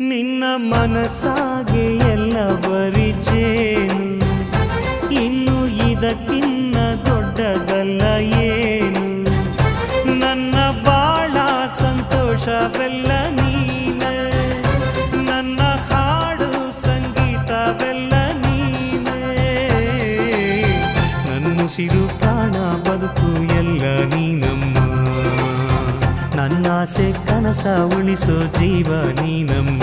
ನಿನ್ನ ಮನಸ್ಸಾಗೆ ಎಲ್ಲ ಬರಿಚೇನು, ಇನ್ನು ಇದಕ್ಕಿನ್ನ ದೊಡ್ಡದಲ್ಲ ಏನು. ನನ್ನ ಬಾಳ ಸಂತೋಷವೆಲ್ಲ ನೀನೆ, ನನ್ನ ಹಾಡು ಸಂಗೀತವೆಲ್ಲ ನೀನೆ. ನನ್ನುಸಿರು ಪ್ರಾಣ ಬದುಕು ಎಲ್ಲ ನೀನಮ್ಮ, ನನ್ನಾಸೆ ಕನಸ ಉಳಿಸೋ ಜೀವ ನೀನಮ್ಮ.